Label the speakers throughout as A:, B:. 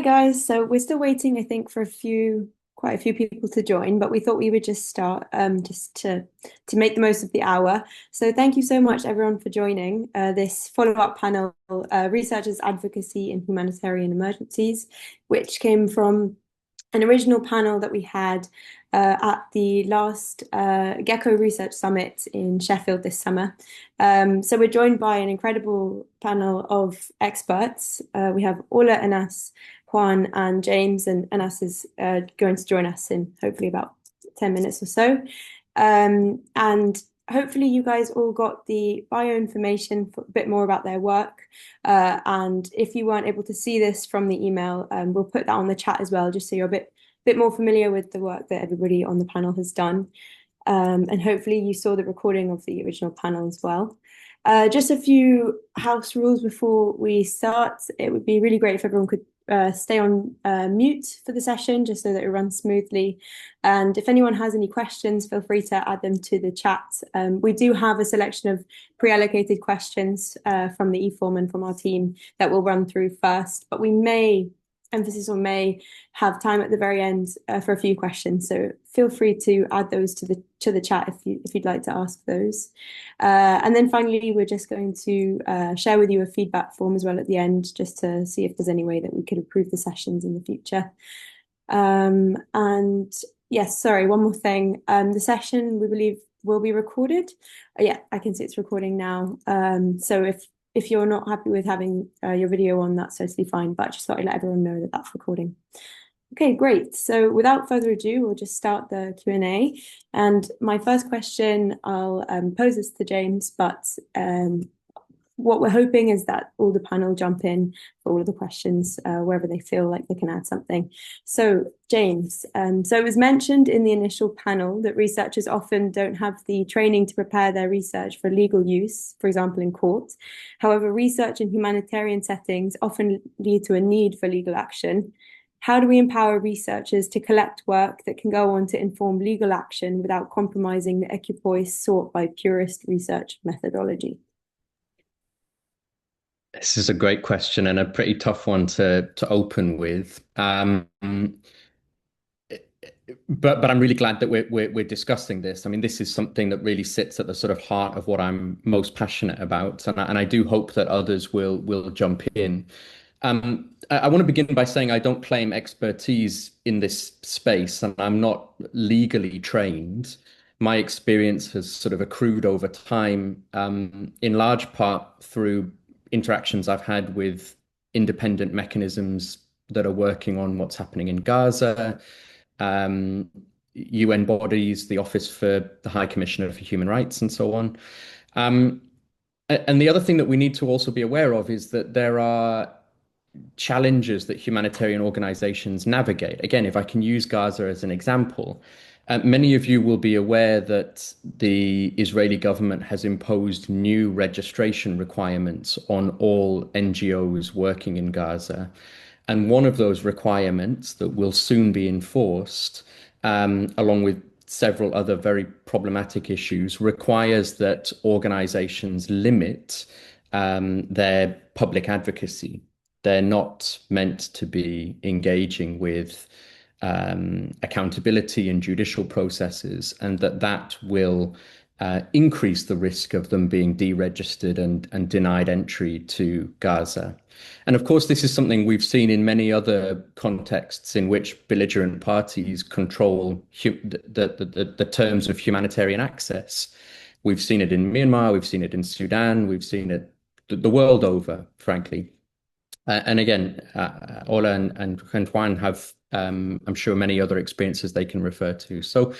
A: guys. So we're still waiting, I think, for quite a few people to join, but we thought we would just start just to make the most of the hour. So thank you so much, everyone, for joining this follow-up panel, Researchers Advocacy in Humanitarian Emergencies, which came from an original panel that we had at the last Gecko Research Summit in Sheffield this summer. So we're joined by an incredible panel of experts. We have Aula, Enas, Juan, and James, and Enas is going to join us in hopefully about 10 minutes or so. And hopefully you guys all got the bio information for a bit more about their work. And if you weren't able to see this from the email, we'll put that on the chat as well, just so you're a bit more familiar with the work that everybody on the panel has done. And hopefully you saw the recording of the original panel as well. Just a few house rules before we start. It would be really great if everyone could stay on mute for the session, just so that it runs smoothly. And if anyone has any questions, feel free to add them to the chat. We do have a selection of pre-allocated questions from the e-form and from our team that we'll run through first, but we may, emphasis on may, have time at the very end for a few questions. So feel free to add those to the chat if you'd like to ask those. And then finally, we're just going to share with you a feedback form as well at the end, just to see if there's any way that we could improve the sessions in the future. And yes, sorry, one more thing. The session, we believe, will be recorded. Yeah, I can see it's recording now. So if you're not happy with having your video on, that's totally fine. But I just thought I'd let everyone know that that's recording. Okay, great. So without further ado, we'll just start the Q&A. And my first question, I'll pose this to James, but what we're hoping is that all the panel jump in for all of the questions wherever they feel like they can add something. So James, so it was mentioned in the initial panel that researchers often don't have the training to prepare their research for legal use, for example, in court. However, research in humanitarian settings often lead to a need for legal action. How do we empower researchers to collect work that can go on to inform legal action without compromising the equipoise sought by purist research methodology?
B: This is a great question and a pretty tough one to open with. But I'm really glad that we're discussing this. I mean, this is something that really sits at the sort of heart of what I'm most passionate about, and I do hope that others will jump in. I want to begin by saying I don't claim expertise in this space, and I'm not legally trained. My experience has sort of accrued over time, in large part through interactions I've had with independent mechanisms that are working on what's happening in Gaza, UN bodies, the Office for the High Commissioner for Human Rights, and so on. And the other thing that we need to also be aware of is that there are challenges that humanitarian organizations navigate. Again, if I can use Gaza as an example, many of you will be aware that the Israeli government has imposed new registration requirements on all NGOs working in Gaza. And one of those requirements that will soon be enforced, along with several other very problematic issues, requires that organizations limit their public advocacy. They're not meant to be engaging with accountability and judicial processes, and that will increase the risk of them being deregistered and denied entry to Gaza. And of course, this is something we've seen in many other contexts in which belligerent parties control the terms of humanitarian access. We've seen it in Myanmar, we've seen it in Sudan, we've seen it the world over, frankly. And again, Ola and Juan have, I'm sure, many other experiences they can refer to. So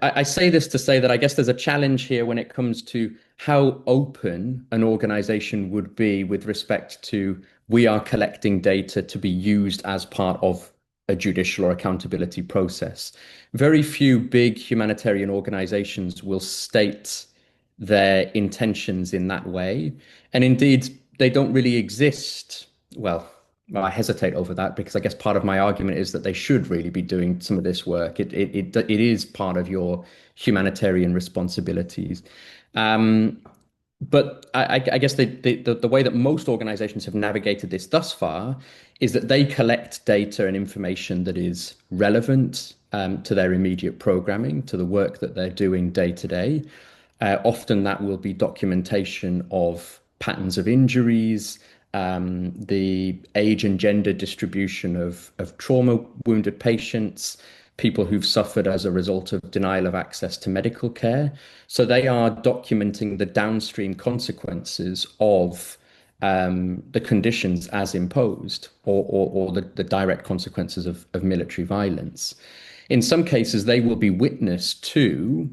B: I say this to say that I guess there's a challenge here when it comes to how open an organization would be with respect to we are collecting data to be used as part of a judicial or accountability process. Very few big humanitarian organizations will state their intentions in that way. And indeed, they don't really exist. Well, I hesitate over that because I guess part of my argument is that they should really be doing some of this work. It is part of your humanitarian responsibilities. but I guess the way that most organizations have navigated this thus far is that they collect data and information that is relevant to their immediate programming, to the work that they're doing day to day. Often that will be documentation of patterns of injuries, the age and gender distribution of trauma wounded patients, people who've suffered as a result of denial of access to medical care. So they are documenting the downstream consequences of the conditions as imposed, or the direct consequences of military violence. In some cases, they will be witness to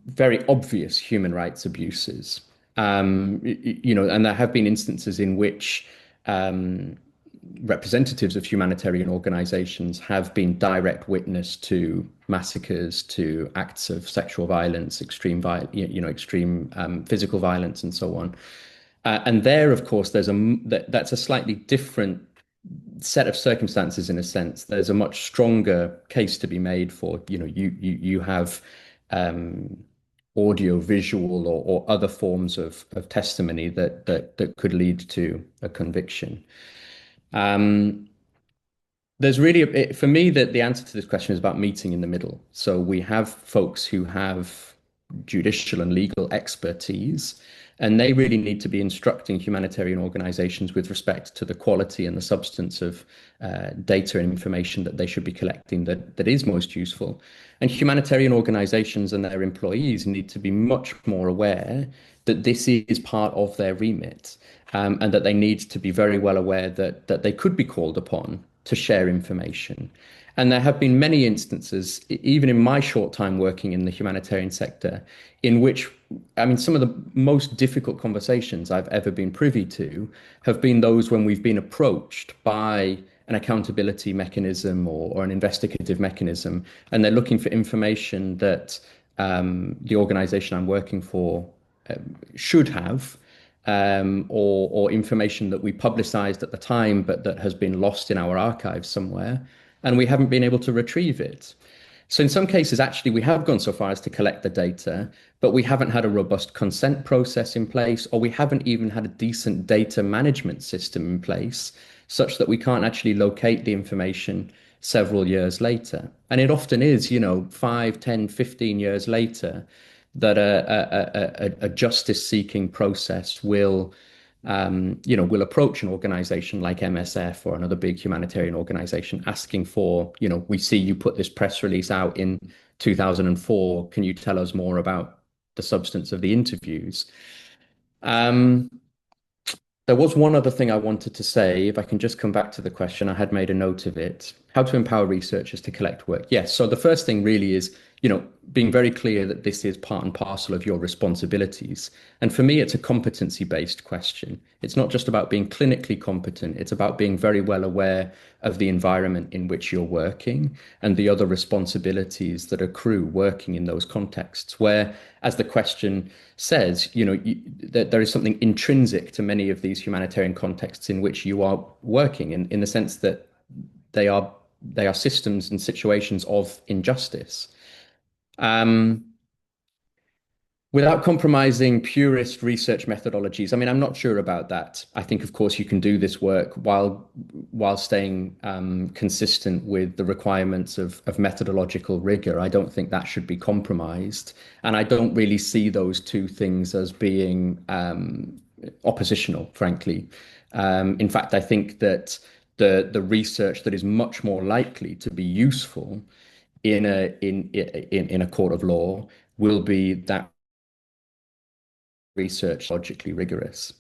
B: very obvious human rights abuses. And there have been instances in which representatives of humanitarian organizations have been direct witness to massacres, to acts of sexual violence, extreme physical violence, and so on. And there, of course, that's a slightly different set of circumstances in a sense. There's a much stronger case to be made for, you have audio, visual, or other forms of testimony that could lead to a conviction. Um, there's really, for me, that the answer to this question is about meeting in the middle. So we have folks who have judicial and legal expertise, and they really need to be instructing humanitarian organizations with respect to the quality and the substance of data and information that they should be collecting that is most useful. And humanitarian organizations and their employees need to be much more aware that this is part of their remit, and that they need to be very well aware that they could be called upon to share information. And there have been many instances, even in my short time working in the humanitarian sector, in which, I mean, some of the most difficult conversations I've ever been privy to have been those when we've been approached by an accountability mechanism, or an investigative mechanism, and they're looking for information that the organization I'm working for should have, or information that we publicized at the time, but that has been lost in our archives somewhere, and we haven't been able to retrieve it. So in some cases, actually, we have gone so far as to collect the data, but we haven't had a robust consent process in place, or we haven't even had a decent data management system in place, such that we can't actually locate the information several years later. And it often is, 5, 10, 15 years later that a justice-seeking process will approach an organization like MSF or another big humanitarian organization asking for, we see you put this press release out in 2004. Can you tell us more about the substance of the interviews? There was one other thing I wanted to say, if I can just come back to the question. I had made a note of it. How to empower researchers to collect work. Yes, so the first thing really is, being very clear that this is part and parcel of your responsibilities. And for me, it's a competency-based question. It's not just about being clinically competent, it's about being very well aware of the environment in which you're working and the other responsibilities that accrue working in those contexts, where, as the question says, that there is something intrinsic to many of these humanitarian contexts in which you are working, in the sense that they are systems and situations of injustice. Um, Without compromising purist research methodologies. I mean, I'm not sure about that. I think, of course, you can do this work while staying consistent with the requirements of methodological rigor. I don't think that should be compromised, and I don't really see those two things as being oppositional, frankly. In fact, I think that the research that is much more likely to be useful in a court of law will be that research logically rigorous.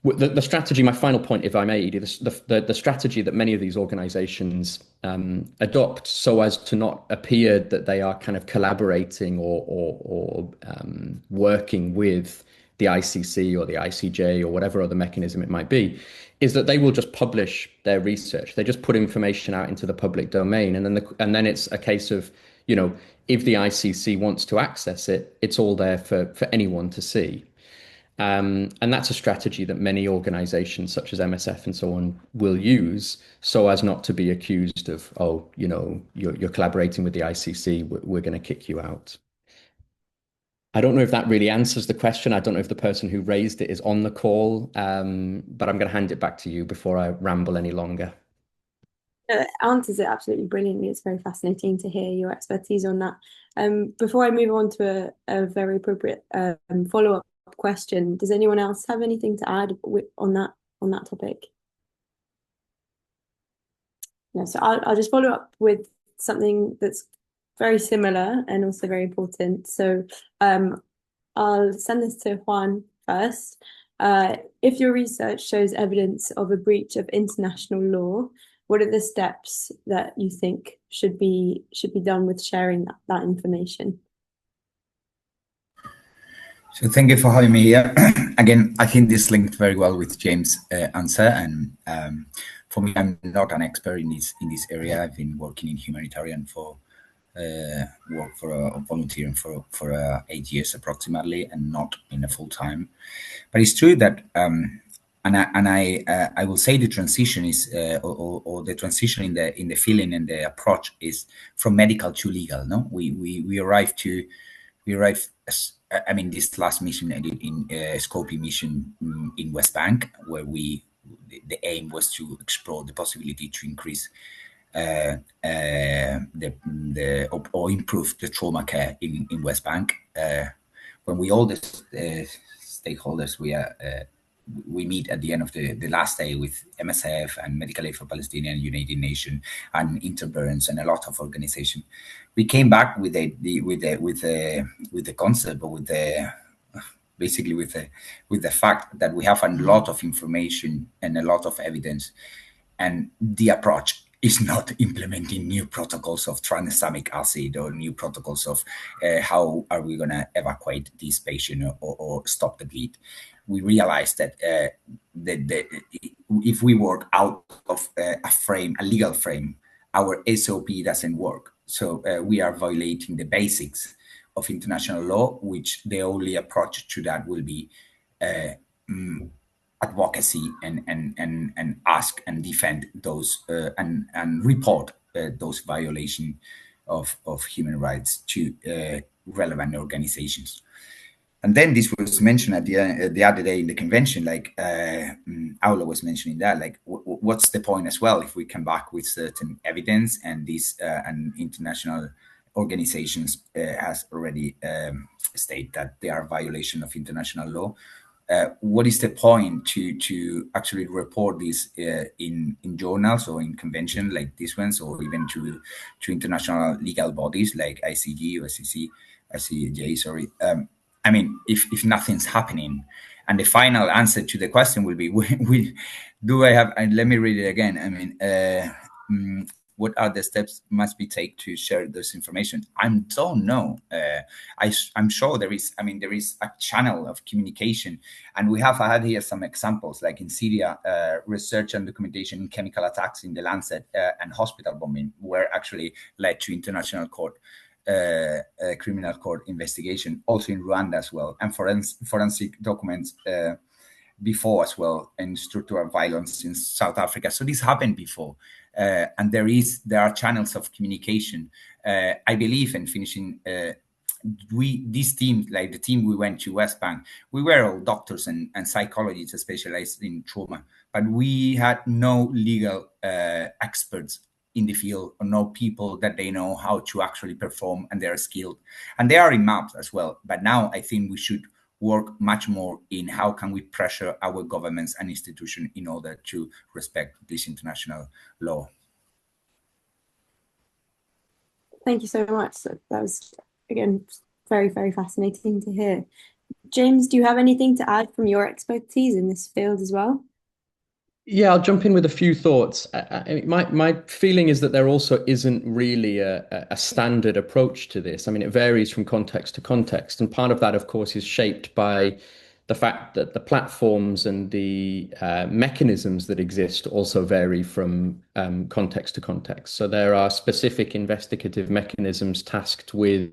B: The strategy, my final point, if I may, Edie, the strategy that many of these organizations adopt, so as to not appear that they are kind of collaborating or working with the ICC or the ICJ or whatever other mechanism it might be, is that they will just publish their research. They just put information out into the public domain, and then it's a case of, if the ICC wants to access it, it's all there for anyone to see. And that's a strategy that many organizations such as MSF and so on will use, so as not to be accused of, you're collaborating with the ICC, we're going to kick you out. I don't know if that really answers the question. I don't know if the person who raised it is on the call, but I'm going to hand it back to you before I ramble any longer.
A: Answers it absolutely brilliantly. It's very fascinating to hear your expertise on that. Before I move on to a very appropriate follow-up question, does anyone else have anything to add on that topic? No, so I'll just follow up with something that's very similar and also very important. So I'll send this to Juan first. If your research shows evidence of a breach of international law, what are the steps that you think should be done with sharing that information?
C: So thank you for having me here. Again, I think this linked very well with James' answer. And for me, I'm not an expert in this area. I've been working in humanitarian for volunteering for 8 years approximately, and not in a full time. But it's true that I will say the transition is or the transition in the feeling and the approach is from medical to legal. No, we arrive. I mean, this last mission I did in Scopy mission in West Bank, where the aim was to explore the possibility to increase or improve the trauma care in West Bank. When all the stakeholders we meet at the end of the last day with MSF and Medical Aid for Palestinian, United Nations, and Interburns, and a lot of organization. We came back with the concept, or basically with the fact that we have a lot of information and a lot of evidence, and the approach is not implementing new protocols of tranexamic acid or new protocols of how are we going to evacuate this patient or stop the bleed. We realized that if we work out of a legal frame, our SOP doesn't work. So we are violating the basics of international law, which the only approach to that will be advocacy and ask and defend those and report those violations of human rights to relevant organizations. And then this was mentioned at the other day in the convention, like Aula was mentioning that, like what's the point as well if we come back with certain evidence and these and international organizations has already stated that they are a violation of international law. What is the point to actually report this in journals or in convention like this ones, or even to international legal bodies like ICG or ICJ? Sorry. I mean, if nothing's happening, and the final answer to the question will be, do I have? And let me read it again. I mean, what are the steps must be taken to share this information? I don't know. I'm sure there is. I mean, there is a channel of communication, and we have had here some examples, like in Syria, research and documentation in chemical attacks in the Lancet and hospital bombing were actually led to international court. Criminal court investigation, also in Rwanda as well, and forensic documents before as well, and structural violence in South Africa. So this happened before, and there are channels of communication. I believe in finishing. This team, like the team we went to West Bank, we were all doctors and psychologists specialized in trauma, but we had no legal experts in the field, or know people that they know how to actually perform, and they're skilled, and they are in maps as well. But now I think we should work much more in how can we pressure our governments and institutions in order to respect this international law.
A: Thank you so much. That was, again, very, very fascinating to hear. James, do you have anything to add from your expertise in this field as well?
B: Yeah, I'll jump in with a few thoughts. My feeling is that there also isn't really a standard approach to this. I mean, it varies from context to context. And part of that, of course, is shaped by the fact that the platforms and the mechanisms that exist also vary from context to context. So there are specific investigative mechanisms tasked with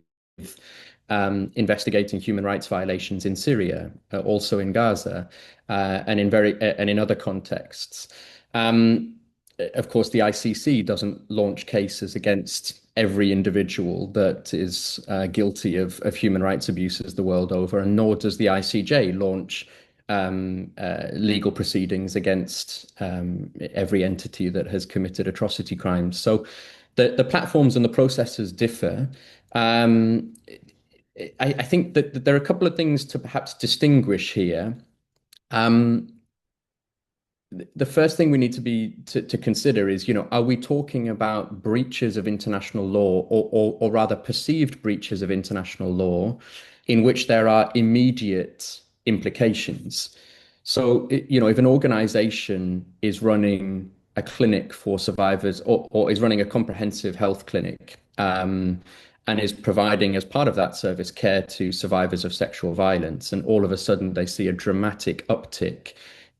B: investigating human rights violations in Syria, also in Gaza, and in other contexts. Of course, the ICC doesn't launch cases against every individual that is guilty of human rights abuses the world over, and nor does the ICJ launch legal proceedings against every entity that has committed atrocity crimes. So the platforms and the processes differ. I think that there are a couple of things to perhaps distinguish here. The first thing we need to consider is, are we talking about breaches of international law, or rather perceived breaches of international law, in which there are immediate implications? So, if an organization is running a clinic for survivors, or is running a comprehensive health clinic, and is providing as part of that service care to survivors of sexual violence, and all of a sudden they see a dramatic uptick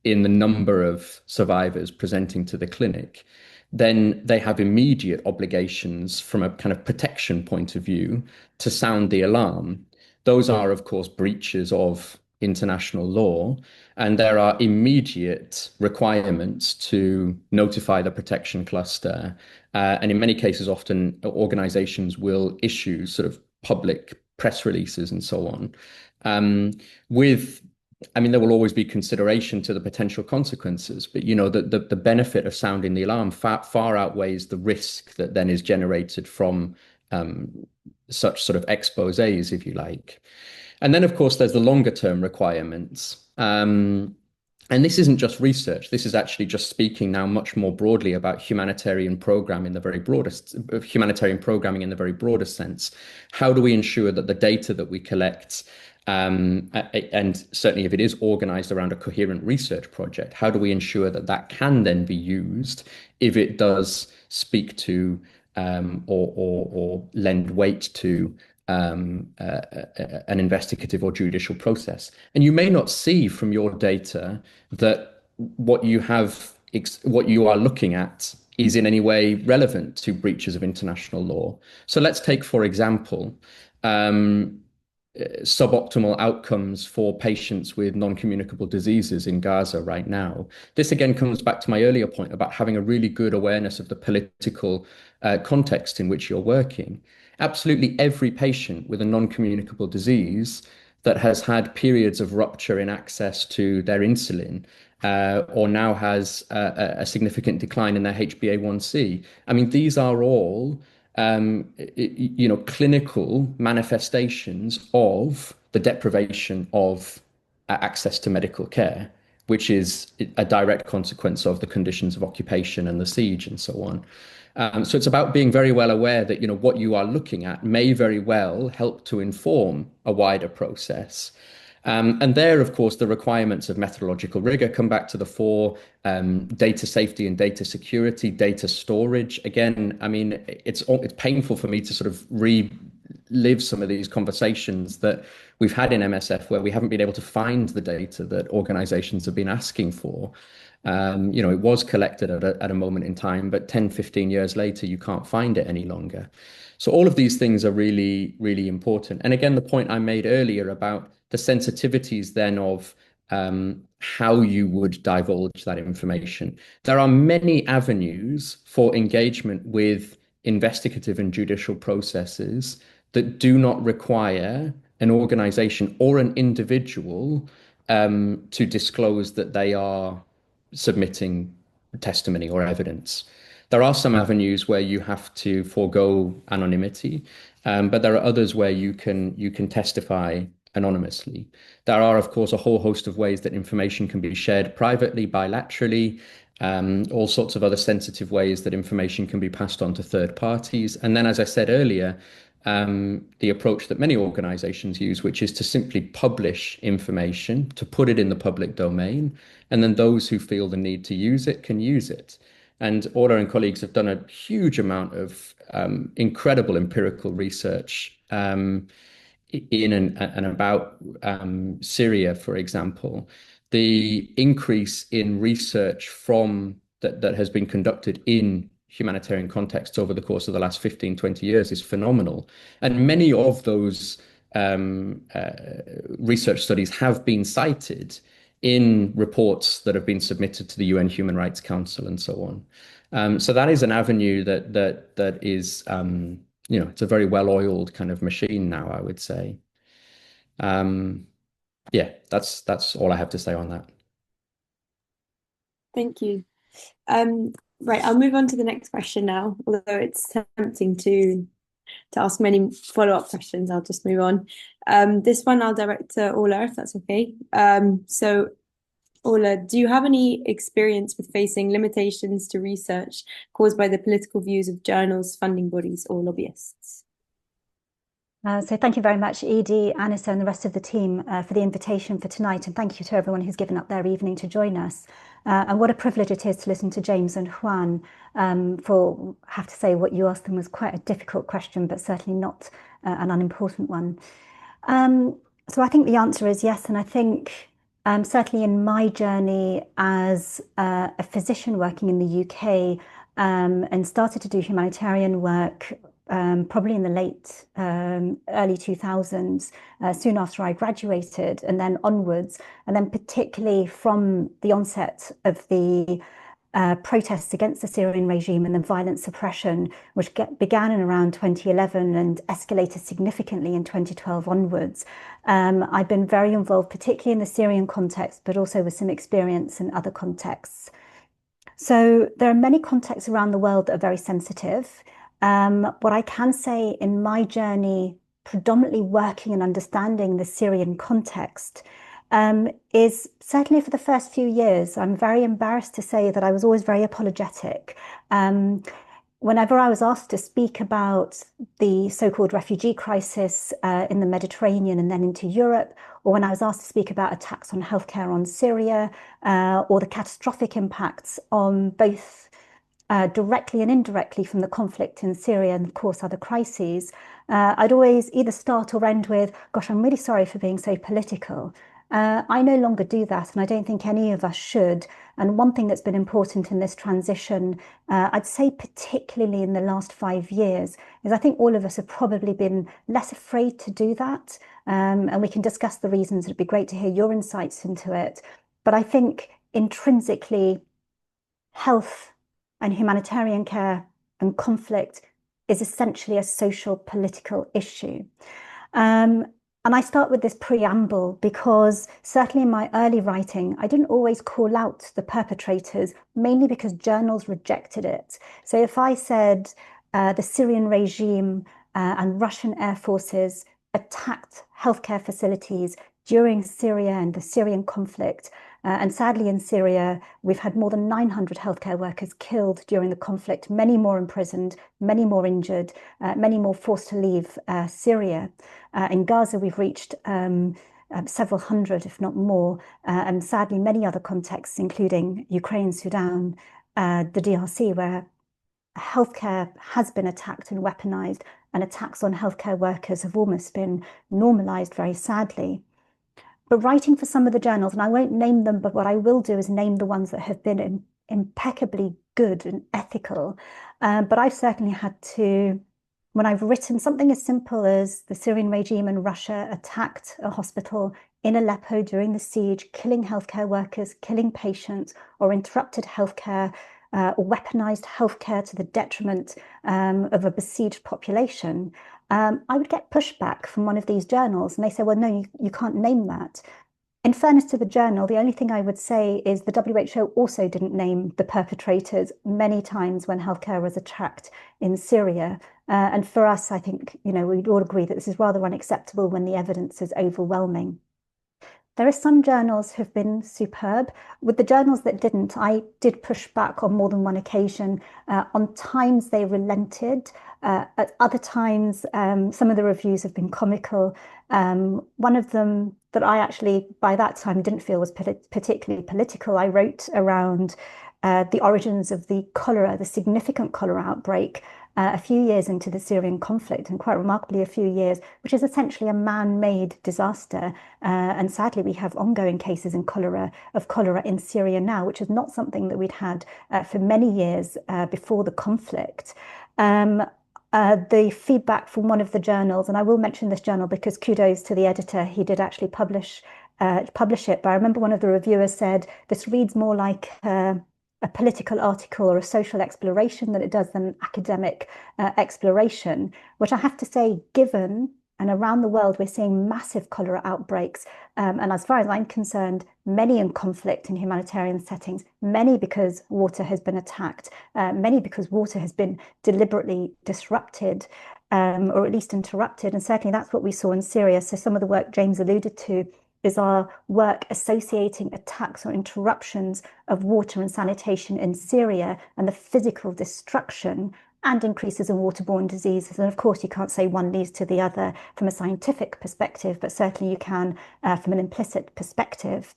B: in the number of survivors presenting to the clinic, then they have immediate obligations from a kind of protection point of view to sound the alarm. Those are, of course, breaches of international law, and there are immediate requirements to notify the protection cluster. And in many cases, often organizations will issue sort of public press releases and so on. There will always be consideration to the potential consequences, but the benefit of sounding the alarm far outweighs the risk that then is generated from such sort of exposés, if you like. And then, of course, there's the longer term requirements. And this isn't just research. This is actually just speaking now much more broadly about humanitarian programming in the very broadest sense. How do we ensure that the data that we collect, and certainly if it is organized around a coherent research project, how do we ensure that that can then be used if it does speak to or lend weight to an investigative or judicial process? And you may not see from your data that what you are looking at is in any way relevant to breaches of international law. So let's take, for example, suboptimal outcomes for patients with non-communicable diseases in Gaza right now. This again comes back to my earlier point about having a really good awareness of the political context in which you're working. Absolutely every patient with a non-communicable disease that has had periods of rupture in access to their insulin, or now has a significant decline in their HbA1c. These are all clinical manifestations of the deprivation of access to medical care, which is a direct consequence of the conditions of occupation and the siege and so on. So it's about being very well aware that, what you are looking at may very well help to inform a wider process. And there, of course, the requirements of methodological rigor come back to the fore. Data safety and data security, data storage. Again, it's painful for me to sort of relive some of these conversations that we've had in MSF where we haven't been able to find the data that organizations have been asking for. It was collected at a moment in time, but 10, 15 years later, you can't find it any longer. So all of these things are really, really important. And again, the point I made earlier about the sensitivities then of how you would divulge that information. There are many avenues for engagement with investigative and judicial processes that do not require an organization or an individual to disclose that they are submitting testimony or evidence. There are some avenues where you have to forego anonymity, but there are others where you can testify anonymously. There are, of course, a whole host of ways that information can be shared privately, bilaterally, all sorts of other sensitive ways that information can be passed on to third parties. And then, as I said earlier, the approach that many organizations use, which is to simply publish information, to put it in the public domain, and then those who feel the need to use it can use it. And Aula and colleagues have done a huge amount of incredible empirical research in and about Syria, for example. The increase in research that has been conducted in humanitarian contexts over the course of the last 15, 20 years is phenomenal. And many of those research studies have been cited in reports that have been submitted to the UN Human Rights Council and so on. So that is an avenue that is it's a very well-oiled kind of machine now, I would say. Yeah, that's all I have to say on that.
A: Thank you. Right, I'll move on to the next question now, although it's tempting to ask many follow-up questions. I'll just move on. This one I'll direct to Aula, if that's okay. So Aula, do you have any experience with facing limitations to research caused by the political views of journals, funding bodies, or lobbyists?
D: So thank you very much, Edie, Anissa, and the rest of the team for the invitation for tonight. And thank you to everyone who's given up their evening to join us. And what a privilege it is to listen to James and Juan for, I have to say, what you asked them was quite a difficult question, but certainly not an unimportant one. So I think the answer is yes. And I think certainly in my journey as a physician working in the UK and started to do humanitarian work probably in the late early 2000s, soon after I graduated, and then onwards, and then particularly from the onset of the protests against the Syrian regime and the violent suppression, which began in around 2011 and escalated significantly in 2012 onwards. I've been very involved, particularly in the Syrian context, but also with some experience in other contexts. So there are many contexts around the world that are very sensitive. What I can say in my journey, predominantly working and understanding the Syrian context, is certainly for the first few years, I'm very embarrassed to say that I was always very apologetic. Whenever I was asked to speak about the so-called refugee crisis in the Mediterranean and then into Europe, or when I was asked to speak about attacks on healthcare on Syria, or the catastrophic impacts on both directly and indirectly from the conflict in Syria and of course other crises, I'd always either start or end with, gosh, I'm really sorry for being so political. I no longer do that, and I don't think any of us should. And one thing that's been important in this transition, I'd say particularly in the last 5 years, is I think all of us have probably been less afraid to do that. And we can discuss the reasons. It'd be great to hear your insights into it. But I think intrinsically, health and humanitarian care and conflict is essentially a social political issue. And I start with this preamble because certainly in my early writing, I didn't always call out the perpetrators, mainly because journals rejected it. So if I said the Syrian regime and Russian air forces attacked healthcare facilities during Syria and the Syrian conflict, and sadly in Syria, we've had more than 900 healthcare workers killed during the conflict, many more imprisoned, many more injured, many more forced to leave Syria. In Gaza, we've reached several hundred, if not more, and sadly many other contexts, including Ukraine, Sudan, the DRC, where healthcare has been attacked and weaponized, and attacks on healthcare workers have almost been normalized, very sadly. But writing for some of the journals, and I won't name them, but what I will do is name the ones that have been impeccably good and ethical. But I've certainly had to, when I've written something as simple as the Syrian regime and Russia attacked a hospital in Aleppo during the siege, killing healthcare workers, killing patients, or interrupted healthcare, or weaponized healthcare to the detriment of a besieged population, I would get pushback from one of these journals, and they say, well, no, you can't name that. In fairness to the journal, the only thing I would say is the WHO also didn't name the perpetrators many times when healthcare was attacked in Syria. And for us, I think, we'd all agree that this is rather unacceptable when the evidence is overwhelming. There are some journals who've been superb. With the journals that didn't, I did push back on more than one occasion. On times they relented. At other times, some of the reviews have been comical. One of them that I actually, by that time, didn't feel was particularly political. I wrote around the origins of the cholera, the significant cholera outbreak, a few years into the Syrian conflict, and quite remarkably a few years, which is essentially a man-made disaster. And sadly, we have ongoing cases of cholera in Syria now, which is not something that we'd had for many years before the conflict. The feedback from one of the journals, and I will mention this journal because kudos to the editor, he did actually publish it. But I remember one of the reviewers said, this reads more like a political article or a social exploration than it does an academic exploration, which I have to say, given and around the world, we're seeing massive cholera outbreaks. And as far as I'm concerned, many in conflict in humanitarian settings, many because water has been attacked, many because water has been deliberately disrupted, or at least interrupted. And certainly that's what we saw in Syria. So some of the work James alluded to is our work associating attacks or interruptions of water and sanitation in Syria and the physical destruction and increases in waterborne diseases. And of course, you can't say one leads to the other from a scientific perspective, but certainly you can from an implicit perspective.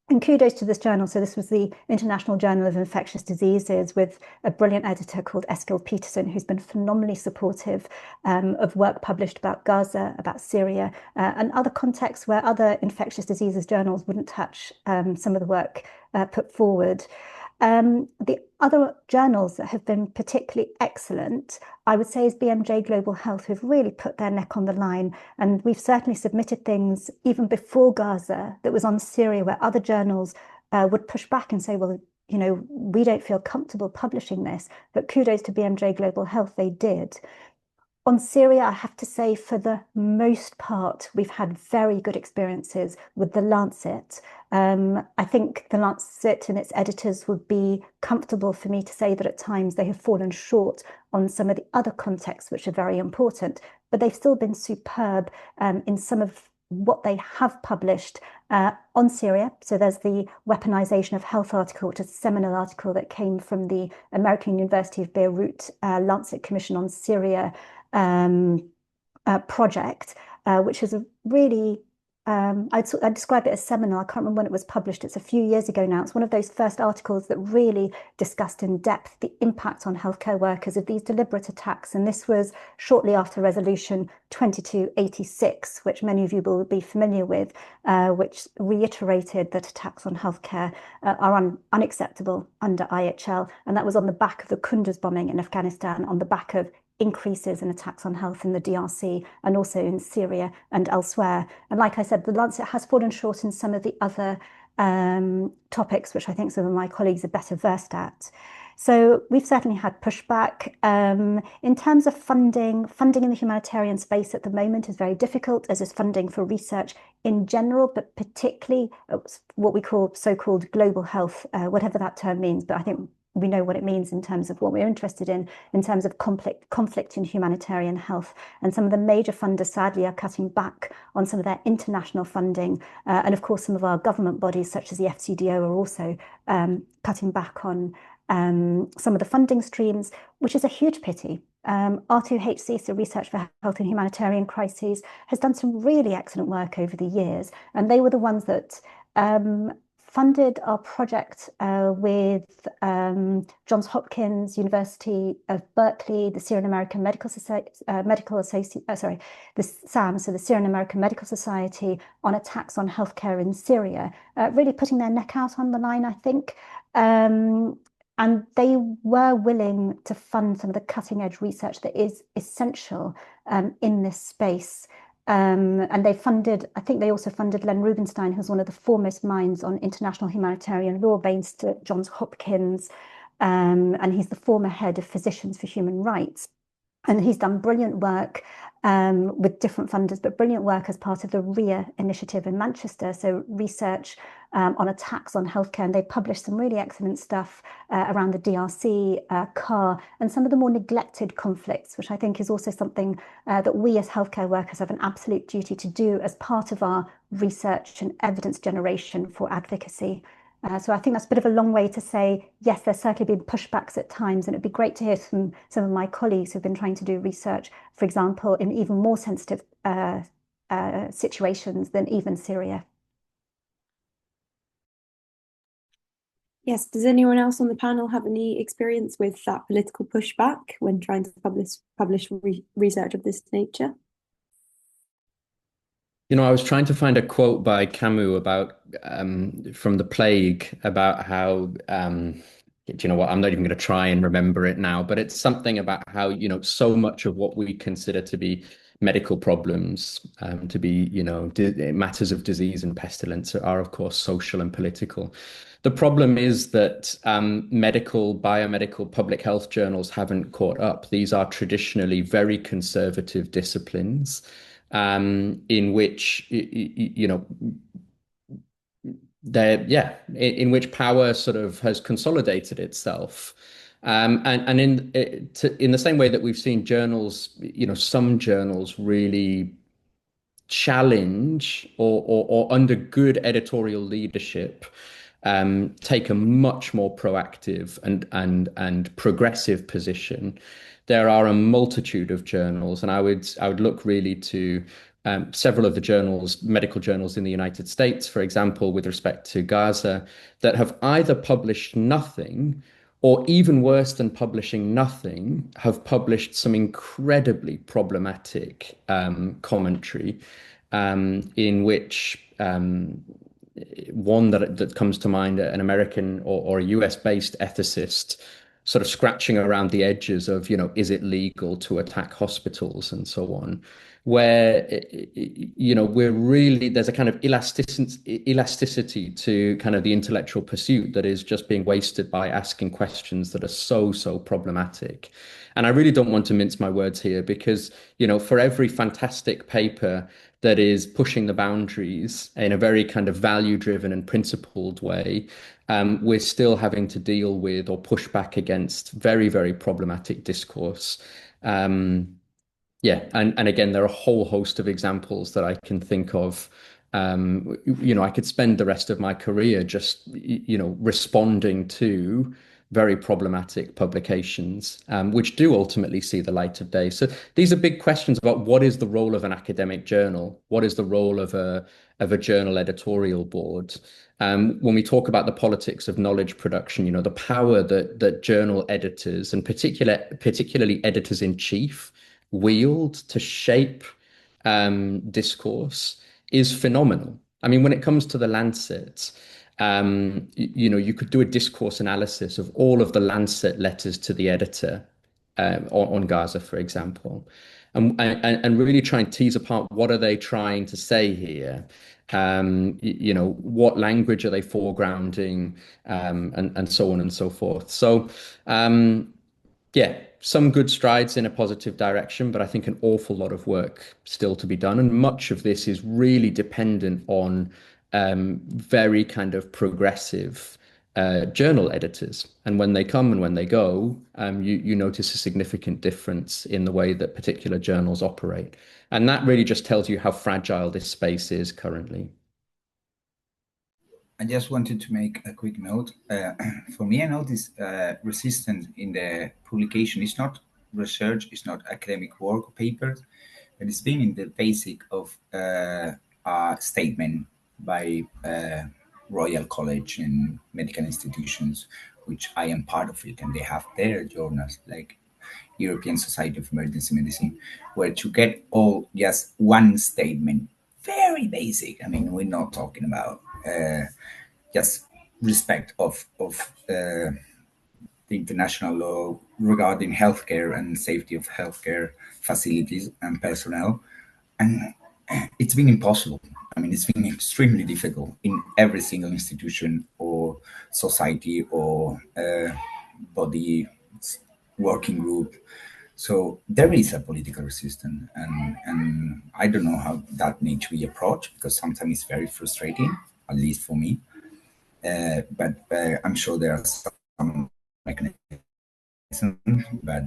D: And kudos to this journal. So this was the International Journal of Infectious Diseases with a brilliant editor called Eskil Peterson, who's been phenomenally supportive of work published about Gaza, about Syria, and other contexts where other infectious diseases journals wouldn't touch some of the work put forward. The other journals that have been particularly excellent, I would say, is BMJ Global Health, who've really put their neck on the line. And we've certainly submitted things even before Gaza that was on Syria, where other journals would push back and say, well, you know, we don't feel comfortable publishing this. But kudos to BMJ Global Health, they did. On Syria, I have to say, for the most part, we've had very good experiences with The Lancet. I think The Lancet and its editors would be comfortable for me to say that at times they have fallen short on some of the other contexts, which are very important, but they've still been superb in some of what they have published on Syria. So there's the Weaponization of Health article, which is a seminal article that came from the American University of Beirut Lancet Commission on Syria project, which is a really, I'd describe it as seminal. I can't remember when it was published. It's a few years ago now. It's one of those first articles that really discussed in depth the impact on healthcare workers of these deliberate attacks. And this was shortly after Resolution 2286, which many of you will be familiar with, which reiterated that attacks on healthcare are unacceptable under IHL. And that was on the back of the Kunduz bombing in Afghanistan, on the back of increases in attacks on health in the DRC and also in Syria and elsewhere. And like I said, The Lancet has fallen short in some of the other topics, which I think some of my colleagues are better versed at. So we've certainly had pushback. In terms of funding in the humanitarian space at the moment is very difficult, as is funding for research in general, but particularly what we call so-called global health, whatever that term means. But I think we know what it means in terms of what we're interested in terms of conflict in humanitarian health. And some of the major funders, sadly, are cutting back on some of their international funding. And of course, some of our government bodies, such as the FCDO, are also cutting back on some of the funding streams, which is a huge pity. R2HC, so Research for Health and Humanitarian Crises, has done some really excellent work over the years. And they were the ones that funded our project with Johns Hopkins, University of Berkeley, the Syrian American Medical Society, the SAM, so the Syrian American Medical Society, on attacks on healthcare in Syria, really putting their neck out on the line, I think. And they were willing to fund some of the cutting edge research that is essential in this space. And they funded, I think they also funded Len Rubinstein, who's one of the foremost minds on international humanitarian law based at Johns Hopkins. And he's the former head of Physicians for Human Rights. And he's done brilliant work with different funders, but brilliant work as part of the RIA initiative in Manchester. So research on attacks on healthcare. And they published some really excellent stuff around the DRC, CAR, and some of the more neglected conflicts, which I think is also something that we as healthcare workers have an absolute duty to do as part of our research and evidence generation for advocacy. So I think that's a bit of a long way to say, yes, there's certainly been pushbacks at times, and it'd be great to hear from some of my colleagues who've been trying to do research, for example, in even more sensitive situations than even Syria.
A: Yes, does anyone else on the panel have any experience with that political pushback when trying to publish research of this nature?
B: You know, I was trying to find a quote by Camus about from the plague about how do you know what? I'm not even going to try and remember it now, but it's something about how, you know, so much of what we consider to be medical problems, to be, matters of disease and pestilence are, of course, social and political. The problem is that medical, biomedical, public health journals haven't caught up. These are traditionally very conservative disciplines, in which, in which power sort of has consolidated itself. And in the same way that we've seen journals, some journals really challenge or under good editorial leadership, take a much more proactive and progressive position. There are a multitude of journals, and I would look really to several of the journals, medical journals in the United States, for example, with respect to Gaza, that have either published nothing, or even worse than publishing nothing, have published some incredibly problematic commentary, in which one that comes to mind, an American or a US-based ethicist, sort of scratching around the edges of, is it legal to attack hospitals and so on, where, there's a kind of elasticity to kind of the intellectual pursuit that is just being wasted by asking questions that are so problematic. And I really don't want to mince my words here, because, for every fantastic paper that is pushing the boundaries in a very kind of value-driven and principled way, we're still having to deal with or push back against very problematic discourse. And again, there are a whole host of examples that I can think of. I could spend the rest of my career just, responding to very problematic publications, which do ultimately see the light of day. So these are big questions about what is the role of an academic journal? What is the role of a journal editorial board? When we talk about the politics of knowledge production, the power that journal editors, and particularly editors-in-chief, wield to shape discourse is phenomenal. I mean, when it comes to the Lancet, you could do a discourse analysis of all of the Lancet letters to the editor on Gaza, for example, and really try and tease apart what are they trying to say here. What language are they foregrounding, and so on and so forth. So, some good strides in a positive direction, but I think an awful lot of work still to be done. And much of this is really dependent on very kind of progressive journal editors. And when they come and when they go, you notice a significant difference in the way that particular journals operate. And that really just tells you how fragile this space is currently.
C: I just wanted to make a quick note. For me, I notice resistance in the publication. It's not research, it's not academic work or papers, but it's been in the basic of a statement by Royal College and medical institutions, which I am part of it, and they have their journals, like European Society of Emergency Medicine, where to get all just one statement, very basic. I mean, we're not talking about just respect of the international law regarding healthcare and safety of healthcare facilities and personnel. And it's been impossible. I mean, it's been extremely difficult in every single institution or society or body working group. So there is a political resistance, and I don't know how that needs to be approached, because sometimes it's very frustrating, at least for me. But I'm sure there are some mechanisms, but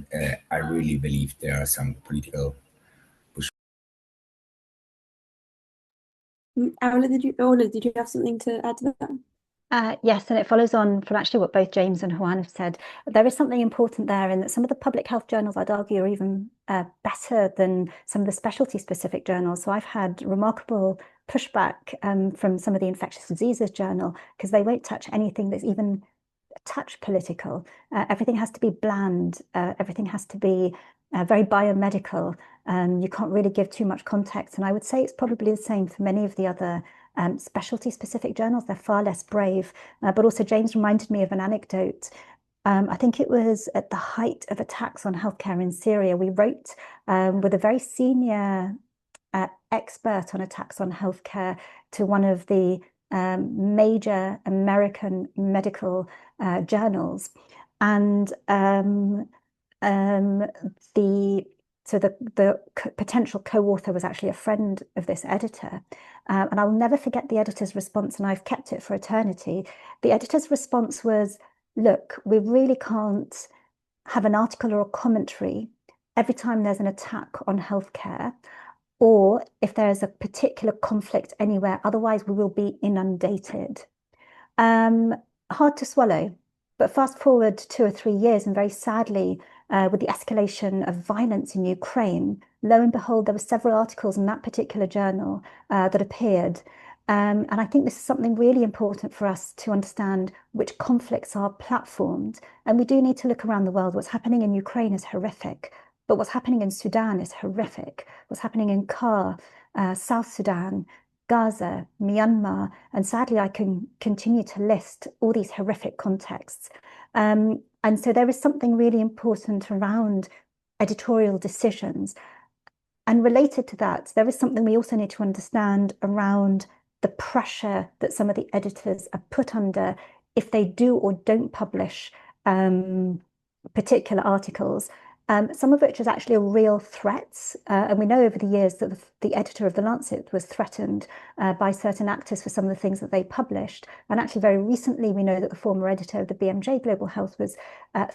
C: I really believe there are some political push.
A: Aula, did you have something to add to that?
D: Yes, and it follows on from actually what both James and Juan have said. There is something important there in that some of the public health journals, I'd argue, are even better than some of the specialty-specific journals. So I've had remarkable pushback from some of the infectious diseases journal, because they won't touch anything that's even a touch political. Everything has to be bland. Everything has to be very biomedical. You can't really give too much context. And I would say it's probably the same for many of the other specialty-specific journals. They're far less brave. But also, James reminded me of an anecdote. I think it was at the height of attacks on healthcare in Syria. We wrote with a very senior expert on attacks on healthcare to one of the major American medical journals. And the potential co-author was actually a friend of this editor. And I'll never forget the editor's response, and I've kept it for eternity. The editor's response was, look, we really can't have an article or a commentary every time there's an attack on healthcare, or if there's a particular conflict anywhere, otherwise we will be inundated. Hard to swallow, but fast forward 2 or 3 years, and very sadly, with the escalation of violence in Ukraine, lo and behold, there were several articles in that particular journal that appeared. And I think this is something really important for us to understand, which conflicts are platformed. And we do need to look around the world. What's happening in Ukraine is horrific, but what's happening in Sudan is horrific. What's happening in South Sudan, Gaza, Myanmar, and sadly, I can continue to list all these horrific contexts. And so there is something really important around editorial decisions. And related to that, there is something we also need to understand around the pressure that some of the editors are put under if they do or don't publish particular articles, some of which is actually a real threat. And we know over the years that the editor of The Lancet was threatened by certain actors for some of the things that they published. And actually very recently, we know that the former editor of the BMJ Global Health was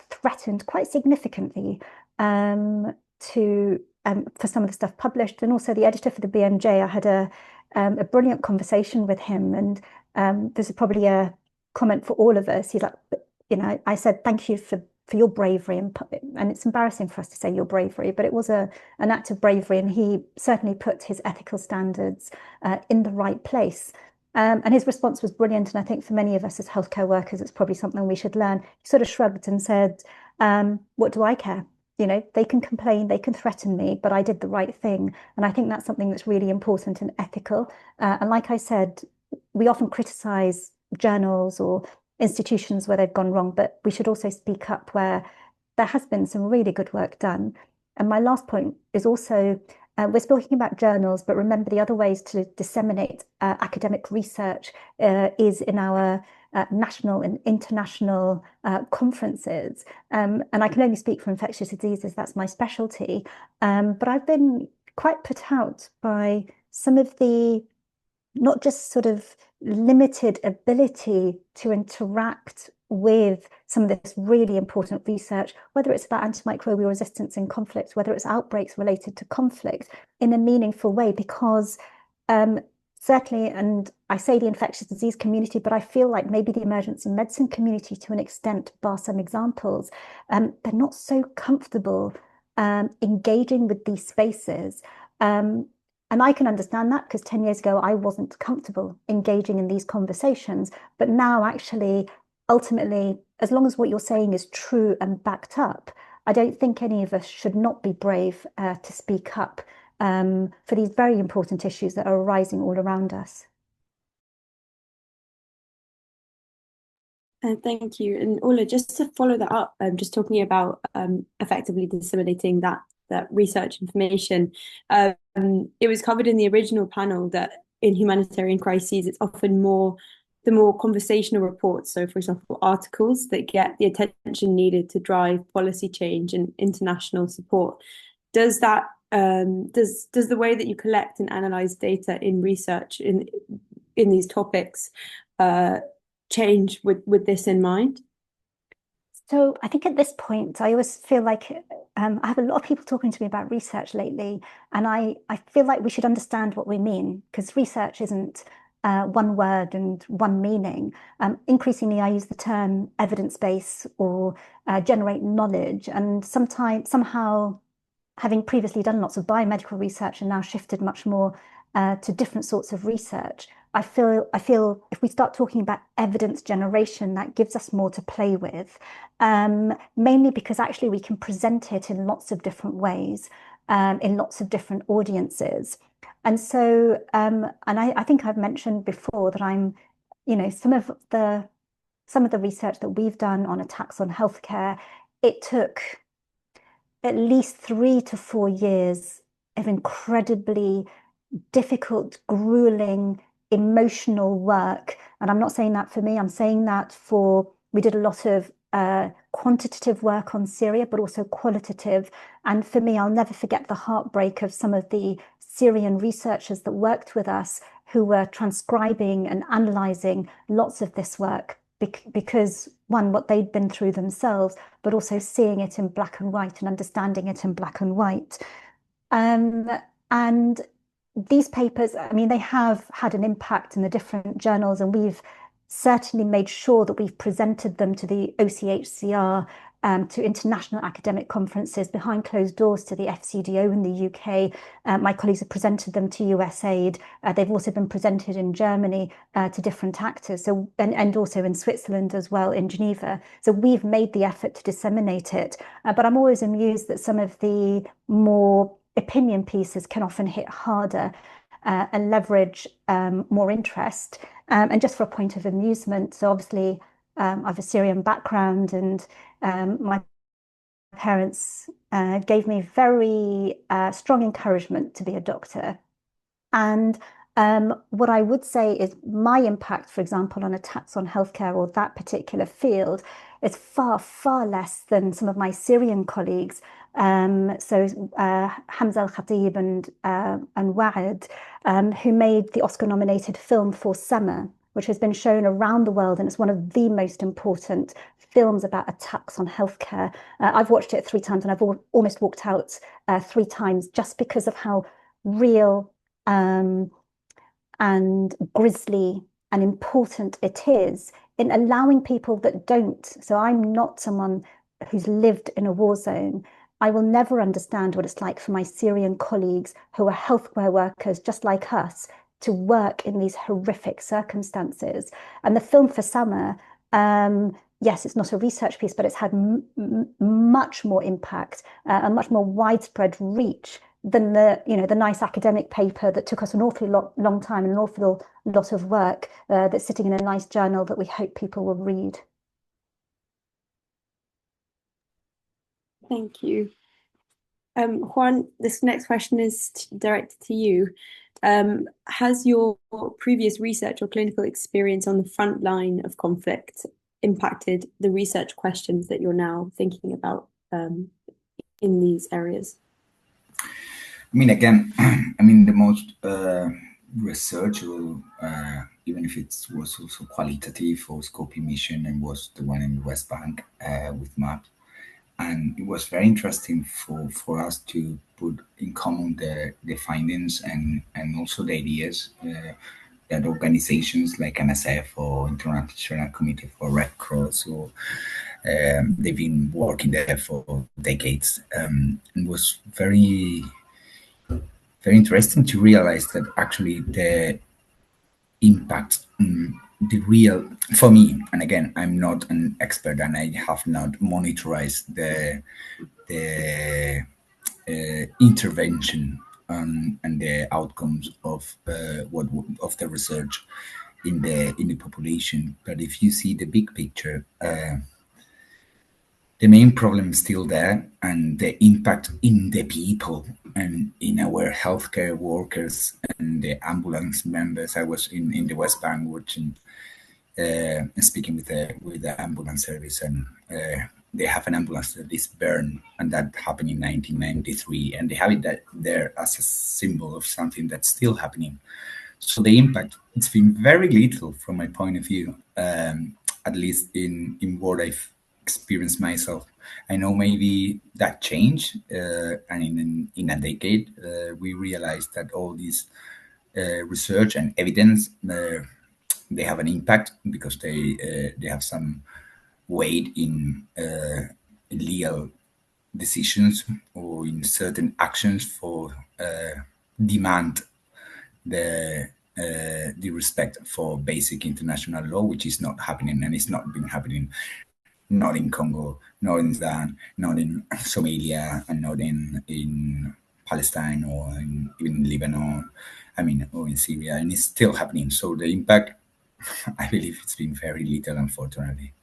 D: threatened quite significantly for some of the stuff published. And also the editor for the BMJ, I had a brilliant conversation with him. And this is probably a comment for all of us. He's like, you know, I said, thank you for your bravery. And it's embarrassing for us to say your bravery, but it was an act of bravery. And he certainly put his ethical standards in the right place. And his response was brilliant. And I think for many of us as healthcare workers, it's probably something we should learn. He sort of shrugged and said, what do I care? You know, they can complain, they can threaten me, but I did the right thing. And I think that's something that's really important and ethical. And like I said, we often criticize journals or institutions where they've gone wrong, but we should also speak up where there has been some really good work done. And my last point is also, we're speaking about journals, but remember the other ways to disseminate academic research is in our national and international conferences. And I can only speak for infectious diseases, that's my specialty. But I've been quite put out by some of the not just sort of limited ability to interact with some of this really important research, whether it's about antimicrobial resistance in conflict, whether it's outbreaks related to conflict, in a meaningful way, because certainly, and I say the infectious disease community, but I feel like maybe the emergency medicine community to an extent, bar some examples, they're not so comfortable engaging with these spaces. And I can understand that because 10 years ago, I wasn't comfortable engaging in these conversations. But now, actually, ultimately, as long as what you're saying is true and backed up, I don't think any of us should not be brave to speak up for these very important issues that are arising all around us.
A: Thank you. And Aula, just to follow that up, just talking about effectively disseminating that research information. It was covered in the original panel that in humanitarian crises, it's often the more conversational reports. So, for example, articles that get the attention needed to drive policy change and international support. Does that does the way that you collect and analyze data in research in these topics change with this in mind?
D: So I think at this point, I always feel like I have a lot of people talking to me about research lately, and I feel like we should understand what we mean, because research isn't one word and one meaning. Increasingly, I use the term evidence-based or generate knowledge, and somehow, having previously done lots of biomedical research and now shifted much more to different sorts of research, I feel if we start talking about evidence generation, that gives us more to play with, mainly because actually we can present it in lots of different ways, in lots of different audiences. And so, and I think I've mentioned before that I'm, you know, some of the some of the research that we've done on attacks on healthcare, it took at least 3 to 4 years of incredibly difficult, grueling, emotional work. And I'm not saying that for me, I'm saying that we did a lot of quantitative work on Syria, but also qualitative. And for me, I'll never forget the heartbreak of some of the Syrian researchers that worked with us who were transcribing and analysing lots of this work because, one, what they'd been through themselves, but also seeing it in black and white and understanding it in black and white. And these papers, I mean, they have had an impact in the different journals, and we've certainly made sure that we've presented them to the OCHCR, to international academic conferences behind closed doors, to the FCDO in the UK. My colleagues have presented them to USAID. They've also been presented in Germany to different actors, and also in Switzerland as well, in Geneva. So we've made the effort to disseminate it. But I'm always amused that some of the more opinion pieces can often hit harder and leverage more interest. And just for a point of amusement, so obviously I have a Syrian background, and my parents gave me very strong encouragement to be a doctor. And what I would say is my impact, for example, on attacks on healthcare or that particular field is far, far less than some of my Syrian colleagues. So Hamza Al-Khatib and Waad, who made the Oscar-nominated film For Summer, which has been shown around the world, and it's one of the most important films about attacks on healthcare. I've watched it 3 times, and I've almost walked out 3 times just because of how real and grisly and important it is in allowing people that don't. So I'm not someone who's lived in a war zone. I will never understand what it's like for my Syrian colleagues who are healthcare workers just like us to work in these horrific circumstances. And the film For Summer, yes, it's not a research piece, but it's had much more impact, and much more widespread reach than the nice academic paper that took us an awfully long time and an awful lot of work that's sitting in a nice journal that we hope people will read.
A: Thank you. Juan, this next question is directed to you. Has your previous research or clinical experience on the front line of conflict impacted the research questions that you're now thinking about in these areas?
C: I mean, again, I mean, the most research, even if it was also qualitative or scoping mission, and was the one in the West Bank with maps. And it was very interesting for us to put in common the findings and also the ideas that organizations like NSF or International Committee for Red Cross, or they've been working there for decades. It was very, very interesting to realize that actually the impact, the real, for me, and again, I'm not an expert and I have not monitored the intervention and the outcomes of of the research in the population. But if you see the big picture, the main problem is still there, and the impact in the people and in our healthcare workers and the ambulance members. I was in the West Bank watching, speaking with the ambulance service, and they have an ambulance that is burned, and that happened in 1993, and they have it there as a symbol of something that's still happening. So the impact, it's been very little from my point of view, at least in what I've experienced myself. I know maybe that changed, and in a decade, we realized that all this research and evidence, they have an impact because they have some weight in legal decisions or in certain actions for demand the respect for basic international law, which is not happening, and it's not been happening, not in Congo, not in Sudan, not in Somalia, and not in Palestine, or even in Lebanon, I mean, or in Syria, and it's still happening. So the impact I believe it's been very little, unfortunately.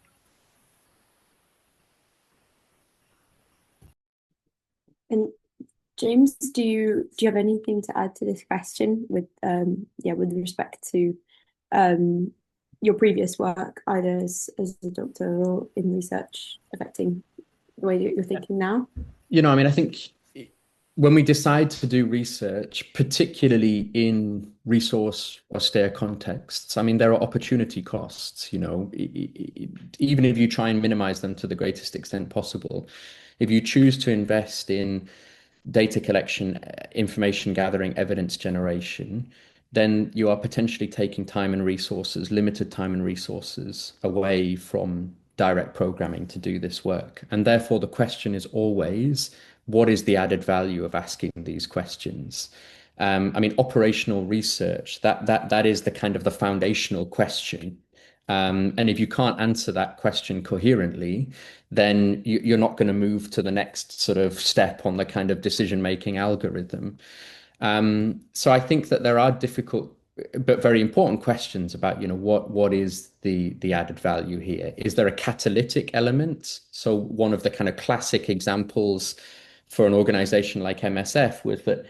A: And James, do you have anything to add to this question with with respect to your previous work, either as a doctor or in research, affecting the way that you're thinking now?
B: I mean, I think when we decide to do research, particularly in resource austere contexts, I mean, there are opportunity costs, even if you try and minimize them to the greatest extent possible. If you choose to invest in data collection, information gathering, evidence generation, then you are potentially taking time and resources, limited time and resources away from direct programming to do this work. And therefore, the question is always, what is the added value of asking these questions? I mean, operational research, that is the kind of the foundational question. And if you can't answer that question coherently, then you're not going to move to the next sort of step on the kind of decision-making algorithm. So I think that there are difficult but very important questions about, what is the added value here? Is there a catalytic element? So one of the kind of classic examples for an organization like MSF was that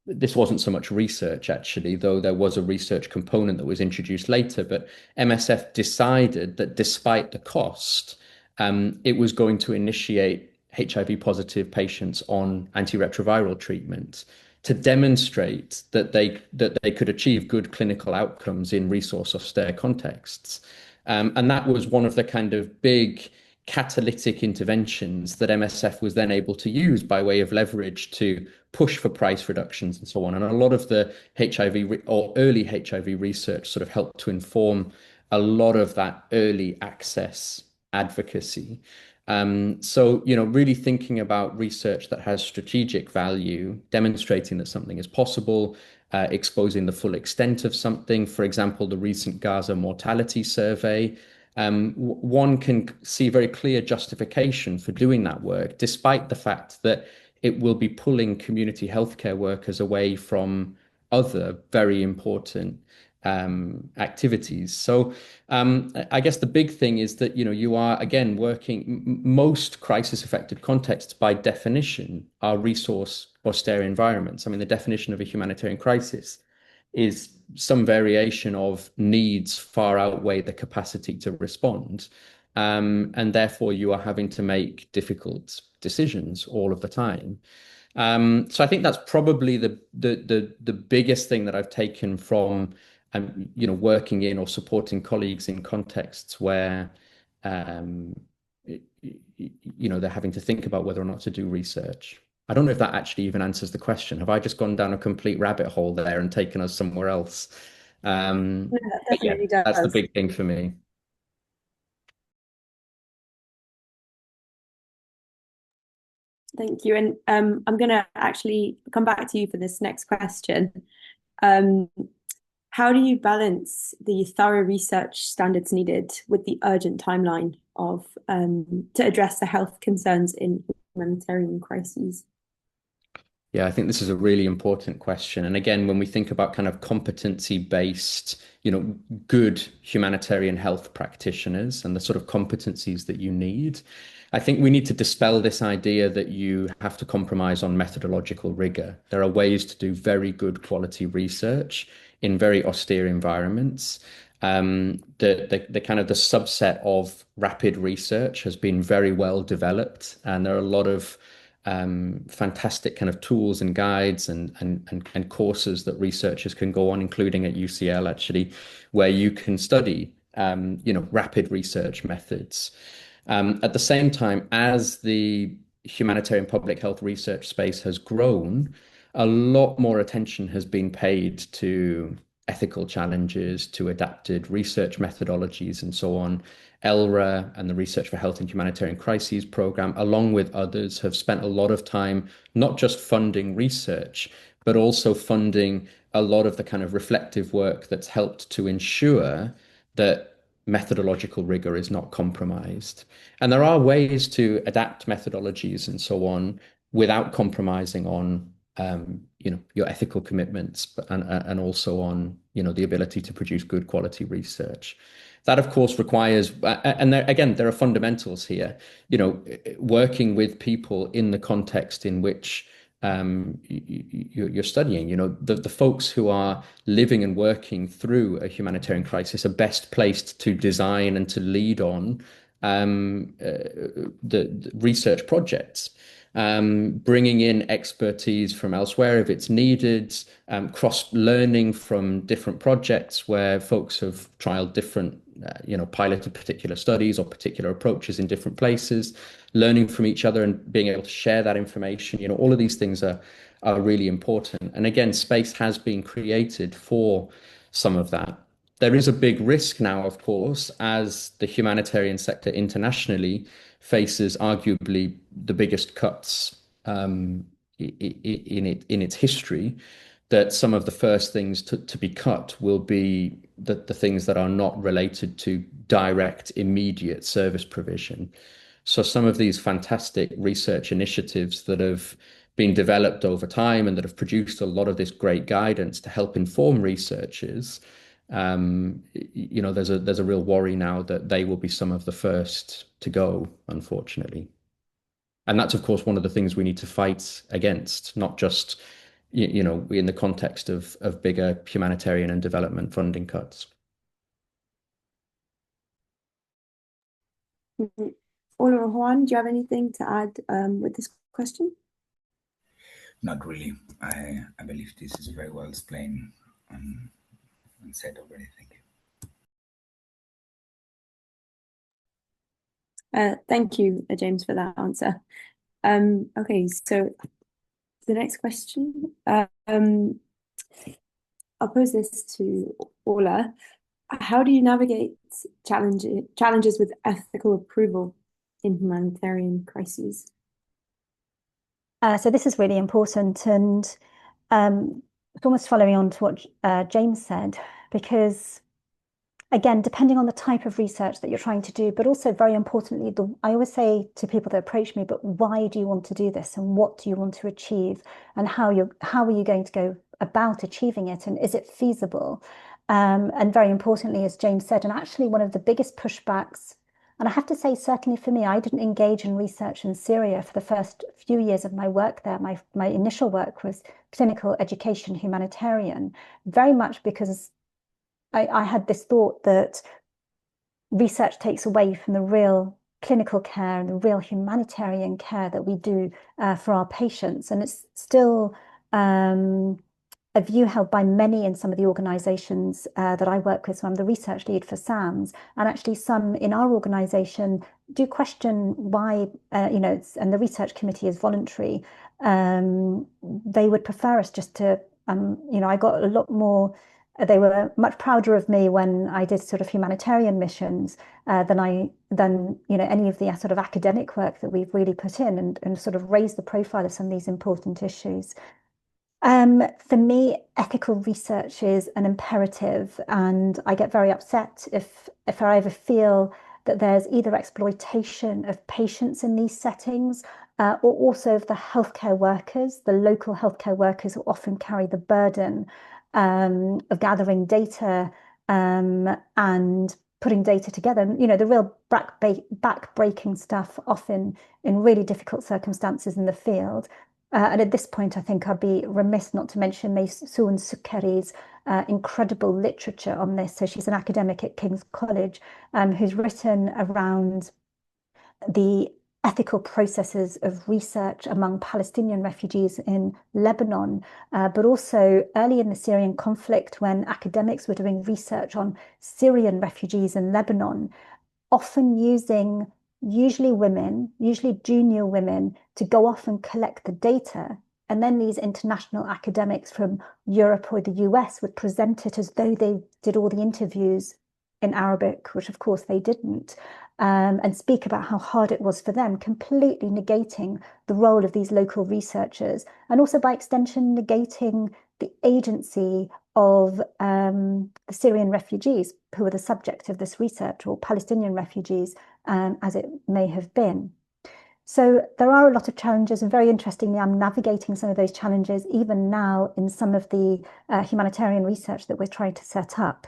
B: this wasn't so much research, actually, though there was a research component that was introduced later. But MSF decided that despite the cost, it was going to initiate HIV positive patients on antiretroviral treatment to demonstrate that they could achieve good clinical outcomes in resource austere contexts. And that was one of the kind of big catalytic interventions that MSF was then able to use by way of leverage to push for price reductions and so on. And a lot of the HIV or early HIV research sort of helped to inform a lot of that early access advocacy. So, really thinking about research that has strategic value, demonstrating that something is possible, exposing the full extent of something. For example, the recent Gaza mortality survey. One can see very clear justification for doing that work, despite the fact that it will be pulling community healthcare workers away from other very important activities. So I guess the big thing is that, you are, again, working, most crisis affected contexts by definition are resource austere environments. I mean, the definition of a humanitarian crisis is some variation of needs far outweigh the capacity to respond. And therefore you are having to make difficult decisions all of the time. So I think that's probably the biggest thing that I've taken from working in or supporting colleagues in contexts where they're having to think about whether or not to do research. I don't know if that actually even answers the question. Have I just gone down a complete rabbit hole there and taken us somewhere else?
A: No, that definitely
B: That's the
A: does.
B: big thing for me.
A: Thank you. And I'm going to actually come back to you for this next question. How do you balance the thorough research standards needed with the urgent timeline of to address the health concerns in humanitarian crises?
B: Yeah, I think this is a really important question. And again, when we think about kind of competency-based, good humanitarian health practitioners and the sort of competencies that you need, I think we need to dispel this idea that you have to compromise on methodological rigor. There are ways to do very good quality research in very austere environments. The kind of the subset of rapid research has been very well developed, and there are a lot of fantastic kind of tools and guides and courses that researchers can go on, including at UCL actually, where you can study rapid research methods. At the same time, as the humanitarian public health research space has grown, a lot more attention has been paid to ethical challenges, to adapted research methodologies, and so on. ELRA and the Research for Health and Humanitarian Crises program, along with others, have spent a lot of time not just funding research, but also funding a lot of the kind of reflective work that's helped to ensure that methodological rigor is not compromised. And there are ways to adapt methodologies and so on without compromising on your ethical commitments, and also on, the ability to produce good quality research. That, of course, requires, and again, there are fundamentals here, working with people in the context in which you're studying. The folks who are living and working through a humanitarian crisis are best placed to design and to lead on the research projects. Bringing in expertise from elsewhere if it's needed, cross-learning from different projects where folks have trialed different, piloted particular studies or particular approaches in different places, learning from each other and being able to share that information. All of these things are really important. And again, space has been created for some of that. There is a big risk now, of course, as the humanitarian sector internationally faces arguably the biggest cuts in its history, that some of the first things to be cut will be the things that are not related to direct, immediate service provision. So some of these fantastic research initiatives that have been developed over time and that have produced a lot of this great guidance to help inform researchers, there's a real worry now that they will be some of the first to go, unfortunately. And that's, of course, one of the things we need to fight against, not just, in the context of bigger humanitarian and development funding cuts.
A: Aula or Juan, do you have anything to add with this question?
C: Not really. I believe this is very well explained and said already. Thank
A: you. Thank you, James, for that answer. Okay, so the next question. I'll pose this to Aula. How do you navigate challenges with ethical approval in humanitarian crises?
D: So this is really important, and it's almost following on to what James said, because again, depending on the type of research that you're trying to do, but also very importantly, I always say to people that approach me, but why do you want to do this, and what do you want to achieve, and how are you going to go about achieving it, and is it feasible? And very importantly, as James said, and actually one of the biggest pushbacks, and I have to say, certainly for me, I didn't engage in research in Syria for the first few years of my work there. My initial work was clinical education humanitarian, very much because I had this thought that research takes away from the real clinical care and the real humanitarian care that we do for our patients. And it's still a view held by many in some of the organizations that I work with. So I'm the research lead for SAMS, and actually some in our organization do question why, and the research committee is voluntary. They would prefer us just to, I got a lot more. They were much prouder of me when I did sort of humanitarian missions than any of the sort of academic work that we've really put in and sort of raised the profile of some of these important issues. For me, ethical research is an imperative, and I get very upset if I ever feel that there's either exploitation of patients in these settings or also of the healthcare workers, the local healthcare workers who often carry the burden of gathering data and putting data together. The real back-breaking stuff, often in really difficult circumstances in the field. And at this point, I think I'd be remiss not to mention Maysoon Sukkari's incredible literature on this. So she's an academic at King's College who's written around the ethical processes of research among Palestinian refugees in Lebanon, but also early in the Syrian conflict when academics were doing research on Syrian refugees in Lebanon, often using usually junior women, to go off and collect the data. And then these international academics from Europe or the US would present it as though they did all the interviews in Arabic, which of course they didn't, and speak about how hard it was for them, completely negating the role of these local researchers, and also by extension negating the agency of the Syrian refugees who were the subject of this research, or Palestinian refugees, as it may have been. So there are a lot of challenges, and very interestingly, I'm navigating some of those challenges even now in some of the humanitarian research that we're trying to set up.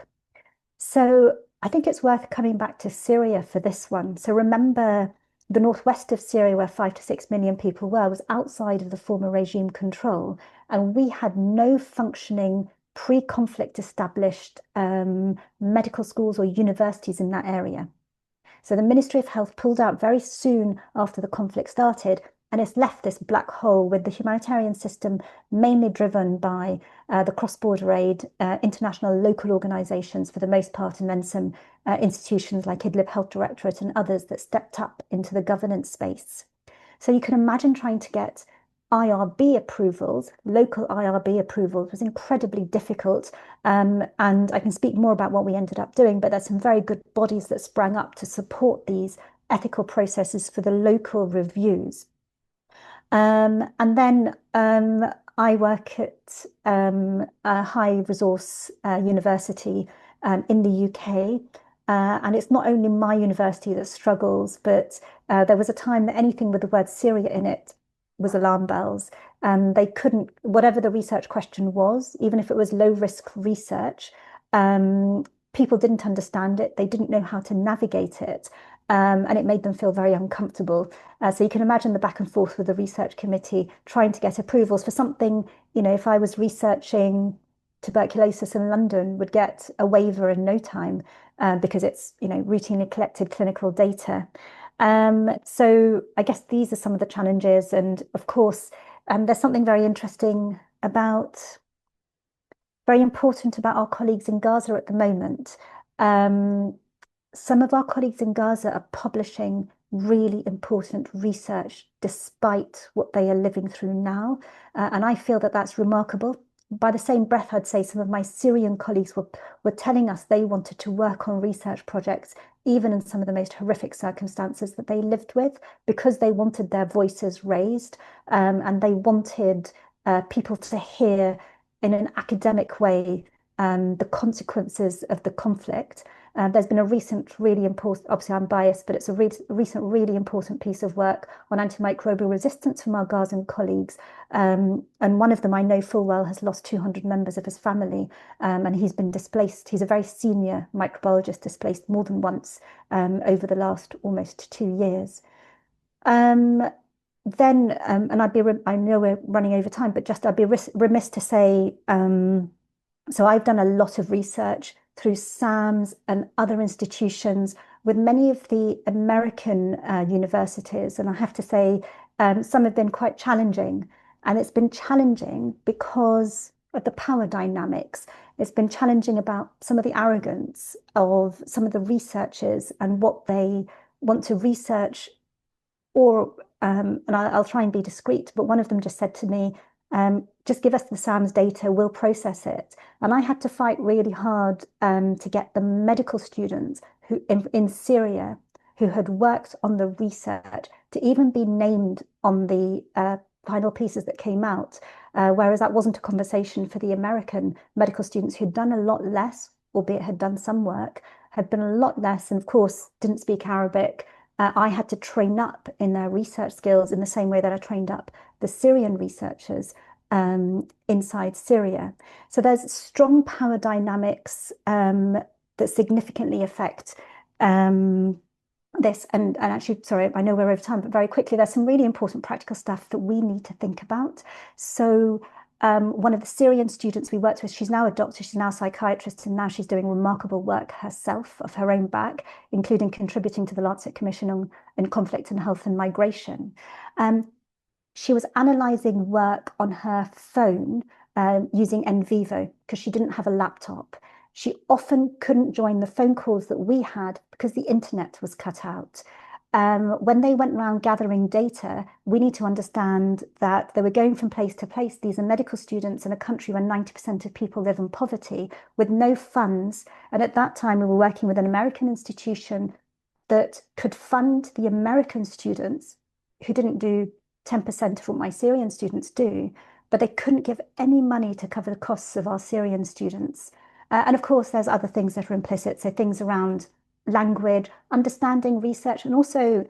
D: So I think it's worth coming back to Syria for this one. So remember, the northwest of Syria, where 5 to 6 million people were, was outside of the former regime control, and we had no functioning pre-conflict established medical schools or universities in that area. So the Ministry of Health pulled out very soon after the conflict started, and it's left this black hole with the humanitarian system mainly driven by the cross-border aid, international local organisations for the most part, and then some institutions like Idlib Health Directorate and others that stepped up into the governance space. So you can imagine trying to get IRB approvals, local IRB approvals, was incredibly difficult. And I can speak more about what we ended up doing, but there's some very good bodies that sprang up to support these ethical processes for the local reviews. And then I work at a high resource university in the UK. And it's not only my university that struggles, but there was a time that anything with the word Syria in it was alarm bells. They couldn't, whatever the research question was, even if it was low risk research, people didn't understand it. They didn't know how to navigate it. And it made them feel very uncomfortable. So you can imagine the back and forth with the research committee trying to get approvals for something, you know, if I was researching tuberculosis in London, would get a waiver in no time because it's, you know, routinely collected clinical data. So I guess these are some of the challenges. And of course, there's something very interesting about, very important about our colleagues in Gaza at the moment. Some of our colleagues in Gaza are publishing really important research despite what they are living through now. And I feel that that's remarkable. By the same breath, I'd say some of my Syrian colleagues were telling us they wanted to work on research projects, even in some of the most horrific circumstances that they lived with, because they wanted their voices raised and they wanted people to hear in an academic way the consequences of the conflict. There's been a recent really important, obviously I'm biased, but it's a recent really important piece of work on antimicrobial resistance from our Gazan colleagues. And one of them I know full well has lost 200 members of his family and he's been displaced. He's a very senior microbiologist, displaced more than once over the last almost 2 years. And I know we're running over time, but just I'd be remiss to say, so I've done a lot of research through SAMS and other institutions with many of the American universities. And I have to say, some have been quite challenging. And it's been challenging because of the power dynamics. It's been challenging about some of the arrogance of some of the researchers and what they want to research. And I'll try and be discreet, but one of them just said to me, just give us the SAMS data, we'll process it. And I had to fight really hard to get the medical students who in Syria who had worked on the research to even be named on the final pieces that came out, whereas that wasn't a conversation for the American medical students who'd done a lot less, albeit had done some work, had been a lot less, and of course didn't speak Arabic. I had to train up in their research skills in the same way that I trained up the Syrian researchers inside Syria. So there's strong power dynamics that significantly affect this. And actually, sorry, I know we're over time, but very quickly, there's some really important practical stuff that we need to think about. So one of the Syrian students we worked with, she's now a doctor, she's now a psychiatrist, and now she's doing remarkable work herself of her own back, including contributing to the Lancet Commission on Conflict and Health and Migration. She was analysing work on her phone using NVivo because she didn't have a laptop. She often couldn't join the phone calls that we had because the internet was cut out. When they went around gathering data, we need to understand that they were going from place to place. These are medical students in a country where 90% of people live in poverty with no funds. And at that time, we were working with an American institution that could fund the American students who didn't do 10% of what my Syrian students do, but they couldn't give any money to cover the costs of our Syrian students. And of course, there's other things that are implicit. So things around language, understanding research, and also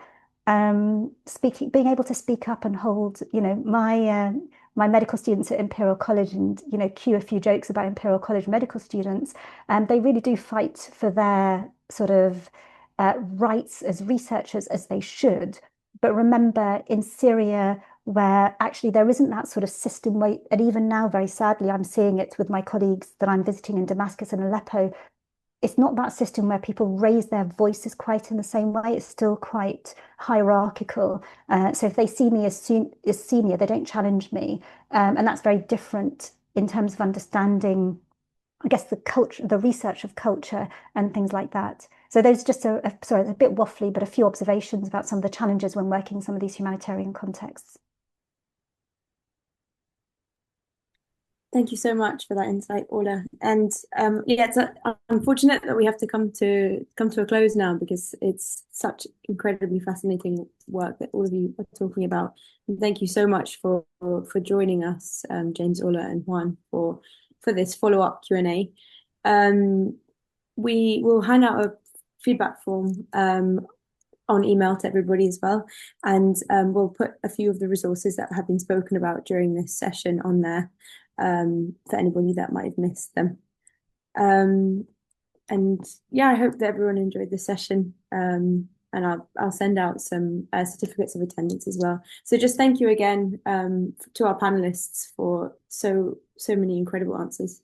D: being able to speak up and hold, my medical students at Imperial College, and cue a few jokes about Imperial College medical students, they really do fight for their sort of rights as researchers, as they should. But remember, in Syria, where actually there isn't that sort of system where, and even now, very sadly, I'm seeing it with my colleagues that I'm visiting in Damascus and Aleppo, it's not that system where people raise their voices quite in the same way. It's still quite hierarchical. So if they see me as senior, they don't challenge me. And that's very different in terms of understanding, I guess, the culture, the research of culture and things like that. So those just sorry, it's a bit waffly, but a few observations about some of the challenges when working in some of these humanitarian contexts.
A: Thank you so much for that insight, Aula. And yeah, it's unfortunate that we have to come to a close now, because it's such incredibly fascinating work that all of you are talking about. And thank you so much for joining us, James, Aula, and Juan, for this follow-up Q&A. We will hand out a feedback form on email to everybody as well, and we'll put a few of the resources that have been spoken about during this session on there, for anybody that might have missed them. And yeah, I hope that everyone enjoyed the session, and I'll send out some certificates of attendance as well. So just thank you again to our panelists for so many incredible answers.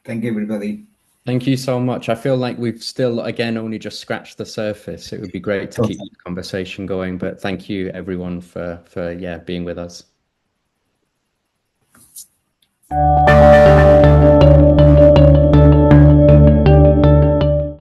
C: Thank you, everybody.
B: Thank you so much. I feel like we've still, again, only just scratched the surface. It would be great to keep the conversation going, but thank you everyone for being with us.